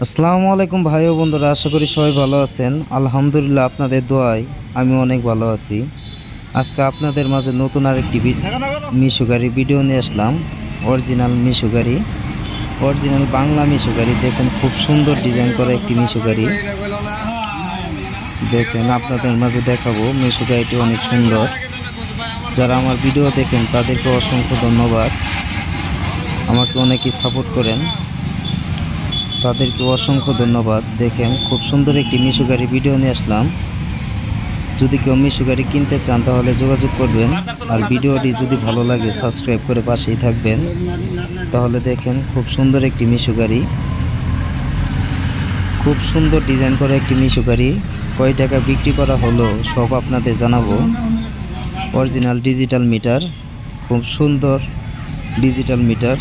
আসসালামু আলাইকুম ভাই ও বন্ধুরা, আশা করি সবাই ভালো আছেন। আলহামদুলিল্লাহ, আপনাদের দোয়ায় আমি অনেক ভালো আছি। আজকে আপনাদের মাঝে নতুন আরেকটি মিশু গাড়ি ভিডিও নিয়ে আসলাম। অরিজিনাল মিশু গাড়ি, অরিজিনাল বাংলা মিশু গাড়ি। দেখেন, খুব সুন্দর ডিজাইন করা একটি মিশু গাড়ি। দেখেন, আপনাদের মাঝে দেখাবো। মিশু গাড়িটি অনেক সুন্দর। যারা আমার ভিডিও দেখেন তাদেরকে অসংখ্য ধন্যবাদ। আমাকে অনেকেই সাপোর্ট করেন, তাদেরকে অসংখ্য ধন্যবাদ। দেখেন, খুব সুন্দর একটি মিশু গাড়ি ভিডিও নিয়ে আসলাম। যদি কেউ মিশু গাড়ি কিনতে চান তাহলে যোগাযোগ করবেন। আর ভিডিওটি যদি ভালো লাগে সাবস্ক্রাইব করে পাশেই থাকবেন। তাহলে দেখেন, খুব সুন্দর একটি মিশু গাড়ি, খুব সুন্দর ডিজাইন করা একটি মিশু গাড়ি। কয় টাকা বিক্রি করা হলো সব আপনাদের জানাবো। অরিজিনাল ডিজিটাল মিটার, খুব সুন্দর ডিজিটাল মিটার।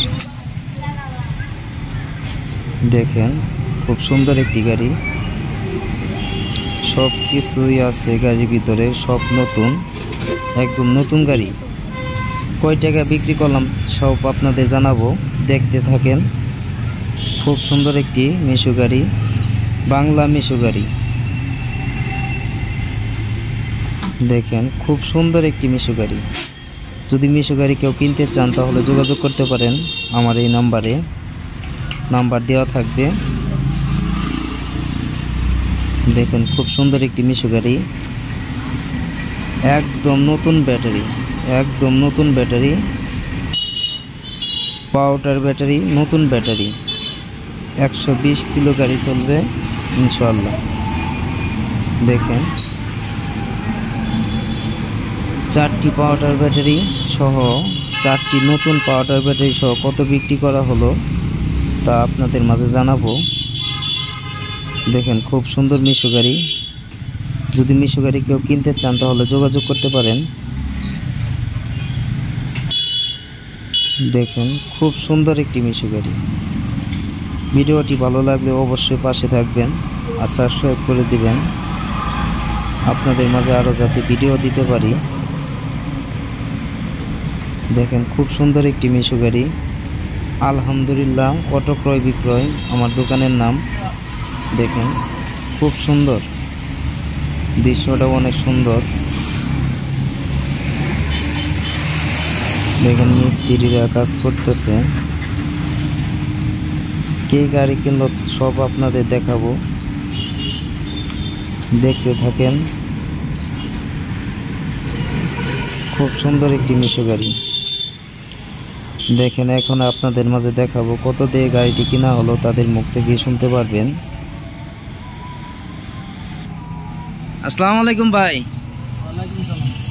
দেখেন, খুব সুন্দর একটি গাড়ি। সব কিছুই আছে গাড়ির ভিতরে, সব নতুন, একদম নতুন গাড়ি। কয় টাকা বিক্রি করলাম সব আপনাদের জানাবো, দেখতে থাকেন। খুব সুন্দর একটি মিশু গাড়ি, বাংলা মিশু গাড়ি। দেখেন, খুব সুন্দর একটি মিশু গাড়ি। যদি মিশু গাড়ি কেউ কিনতে চান তাহলে যোগাযোগ করতে পারেন আমার এই নাম্বারে, নাম্বার দেওয়া থাকবে। দেখেন, খুব সুন্দর একটি মিশু গাড়ি, একদম নতুন ব্যাটারি, একদম নতুন ব্যাটারি, পাউডার ব্যাটারি, নতুন ব্যাটারি। 120 কিলো গাড়ি চলবে ইনশাআল্লাহ। দেখেন, 4টি পাউডার ব্যাটারি সহ, 4টি নতুন পাউডার ব্যাটারি সহ কত বিক্রি করা হলো তা আপনাদের মাঝে জানাবো। দেখেন, খুব সুন্দর মিশু গাড়ি। যদি মিশু গাড়ি কেউ কিনতে চান তাহলে যোগাযোগ করতে পারেন। দেখেন, খুব সুন্দর একটি মিশু গাড়ি। ভিডিওটি ভালো লাগলে অবশ্যই পাশে থাকবেন আর সাবস্ক্রাইব করে দিবেন, আপনাদের মাঝে আরও যাতে ভিডিও দিতে পারি। দেখেন, খুব সুন্দর একটি মিশু গাড়ি। আলহামদুলিল্লাহ অটো ক্রয় বিক্রয় আমার দোকানের নাম। দেখেন, খুব সুন্দর, দৃশ্যটাও অনেক সুন্দর। দেখেন, মিস্ত্রিরা কাজ করতেছে। কে গাড়ি কিনলো সব আপনাদের দেখাবো, দেখতে থাকেন। খুব সুন্দর একটি মিশু গাড়ি। দেখেন, এখন আপনাদের মাঝে দেখাবো কত দিয়ে গাড়িটি কিনা হলো, তাদের মুখ থেকে শুনতে পারবেন। আসসালামু আলাইকুম ভাই।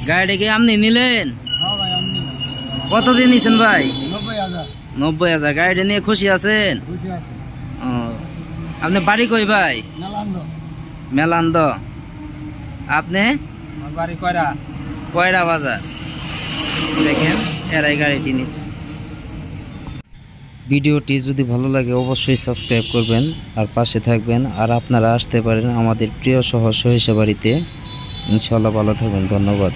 গাড়িটা কি আপনি নিলেন? কত দিয়ে নিছেন ভাই? 90,000। গাড়িটা নিয়ে খুশি আছেন? আপনি বাড়ি কই ভাই? মেলান্দ। আপনি? কয়রা বাজার। দেখেন, এরাই গাড়িটি নিচ্ছে। ভিডিওটি যদি ভালো লাগে অবশ্যই সাবস্ক্রাইব করবেন আর পাশে থাকবেন। আর আপনারা আসতে পারেন আমাদের প্রিয় শহর সরিষাবাড়িতে। ইনশাআল্লাহ ভালো থাকবেন। ধন্যবাদ।